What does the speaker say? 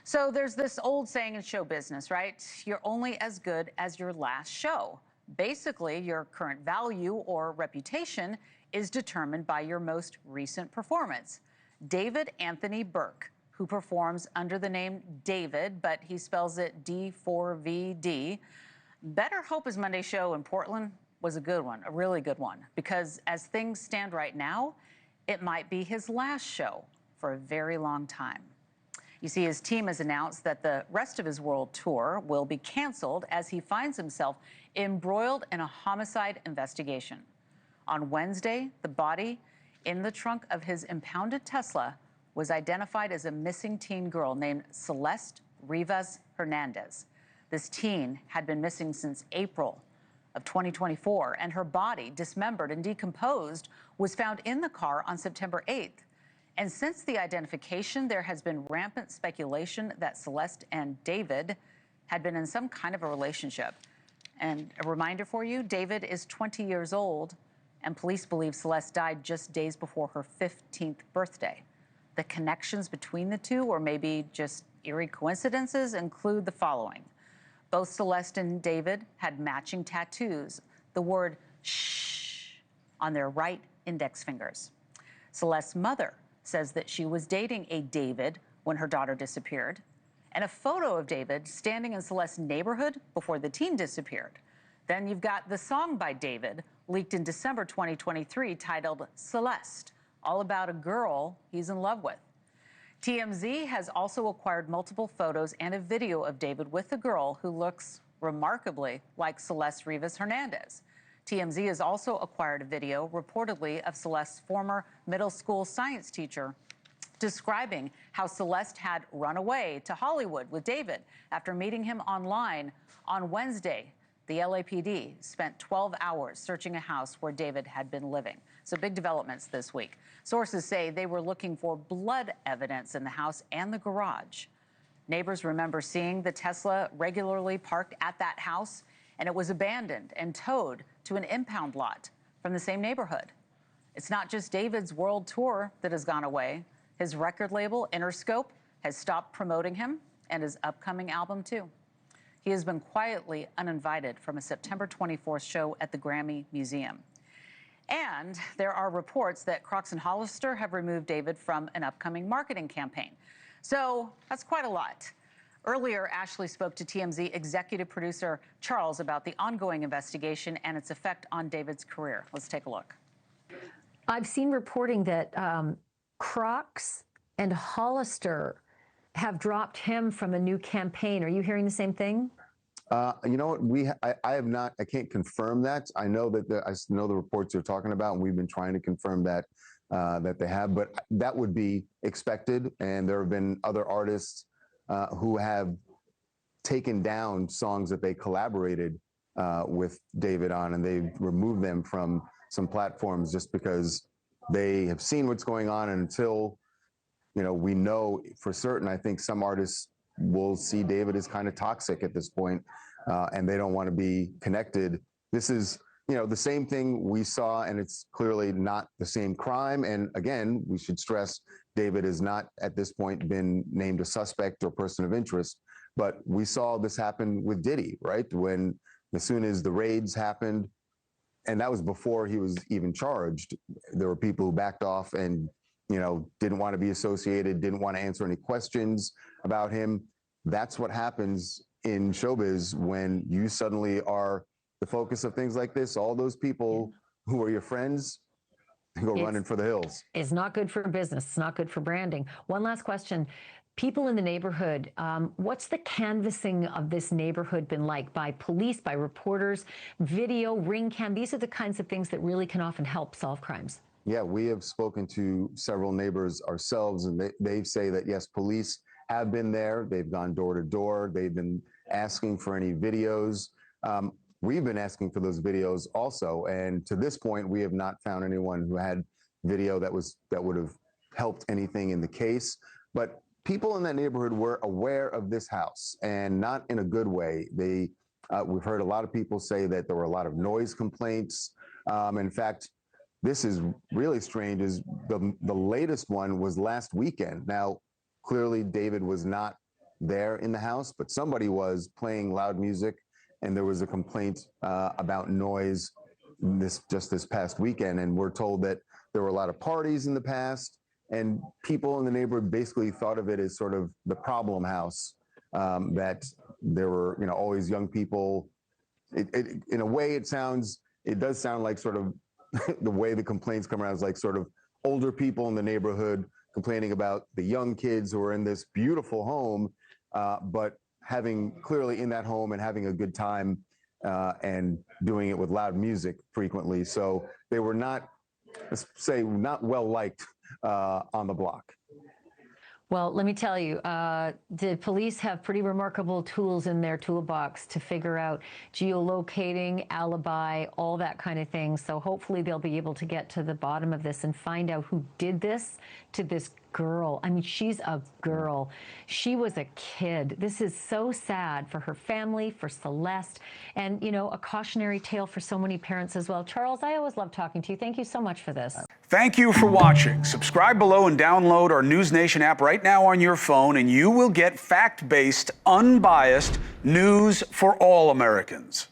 So there's this old saying in show business, right? You're only as good as your last show. Basically, your current value or reputation is determined by your most recent performance. David Anthony Burke, who performs under the name David, but he spells it D4vd, better hope his Monday show in Portland was a good one, a really good one, because as things stand right now, it might be his last show for a very long time. You see, his team has announced that the rest of his world tour will be canceled as he finds himself embroiled in a homicide investigation. On Wednesday, the body in the trunk of his impounded Tesla was identified as a missing teen girl named Celeste Rivas Hernandez. This teen had been missing since April of 2024, and her body, dismembered and decomposed, was found in the car on September 8th. And since the identification, there has been rampant speculation that Celeste and David had been in some kind of a relationship. And a reminder for you, David is 20 years old, and police believe Celeste died just days before her 15th birthday. The connections between the two, or maybe just eerie coincidences, include the following. Both Celeste and David had matching tattoos, the word shh on their right index fingers. Celeste's mother says that she was dating a David when her daughter disappeared, and a photo of David standing in Celeste's neighborhood before the teen disappeared. Then you've got the song by David, leaked in December 2023, titled Celeste, all about a girl he's in love with. TMZ has also acquired multiple photos and a video of David with a girl who looks remarkably like Celeste Rivas Hernandez. TMZ has also acquired a video, reportedly, of Celeste's former middle school science teacher describing how Celeste had run away to Hollywood with David after meeting him online. On Wednesday, the LAPD spent 12 hours searching a house where David had been living. So big developments this week. Sources say they were looking for blood evidence in the house and the garage. Neighbors remember seeing the Tesla regularly parked at that house, and it was abandoned and towed to an impound lot from the same neighborhood. It's not just David's world tour that has gone away. His record label, Interscope, has stopped promoting him and his upcoming album, too. He has been quietly uninvited from a September 24th show at the Grammy Museum. And there are reports that Crocs and Hollister have removed David from an upcoming marketing campaign. So that's quite a lot. Earlier, Ashleigh spoke to TMZ executive producer Charles about the ongoing investigation and its effect on David's career. Let's take a look. I've seen reporting that Crocs and Hollister have dropped him from a new campaign. Are you hearing the same thing? You know what? I have not. I can't confirm that. I know that I know the reports you're talking about, and we've been trying to confirm that that they have. But that would be expected. And there have been other artists who have taken down songs that they collaborated with David on, and they've removed them from some platforms just because they have seen what's going on. And until, you know, we know for certain, I think some artists will see David as kind of toxic at this point, and they don't want to be connected. This is, you know, the same thing we saw, and it's clearly not the same crime. And again, we should stress David has not at this point been named a suspect or person of interest, but we saw this happen with Diddy, right? When as soon as the raids happened, and that was before he was even charged, there were people who backed off and, you know, didn't want to be associated, didn't want to answer any questions about him. That's what happens in showbiz when you suddenly are the focus of things like this. All those people who are your friends go running for the hills. It's not good for business. It's not good for branding. One last question. People in the neighborhood, what's the canvassing of this neighborhood been like by police, by reporters, video, ring cam? These are the kinds of things that really can often help solve crimes. Yeah, we have spoken to several neighbors ourselves, and they say that, yes, police have been there. They've gone door to door. They've been asking for any videos. We've been asking for those videos also. And to this point, we have not found anyone who had video that would have helped anything in the case. But people in that neighborhood were aware of this house, and not in a good way. We've heard a lot of people say that there were a lot of noise complaints. In fact, this is really strange, is the latest one was last weekend. Now, clearly David was not there in the house, but somebody was playing loud music, and there was a complaint about noise this past weekend. And we're told that there were a lot of parties in the past, and people in the neighborhood basically thought of it as sort of the problem house, that there were, always young people. In a way, it does sound like sort of the way the complaints come around is like sort of older people in the neighborhood complaining about the young kids who are in this beautiful home, but having clearly in that home and having a good time and doing it with loud music frequently. So they were not, let's say, not well liked on the block. Well, let me tell you, the police have pretty remarkable tools in their toolbox to figure out geolocating, alibi, all that kind of thing. So hopefully they'll be able to get to the bottom of this and find out who did this to this girl. I mean, she's a girl. She was a kid. This is so sad for her family, for Celeste, and, a cautionary tale for so many parents as well. Charles, I always love talking to you. Thank you so much for this. Thank you for watching. Subscribe below and download our NewsNation app right now on your phone, and you will get fact-based, unbiased news for all Americans.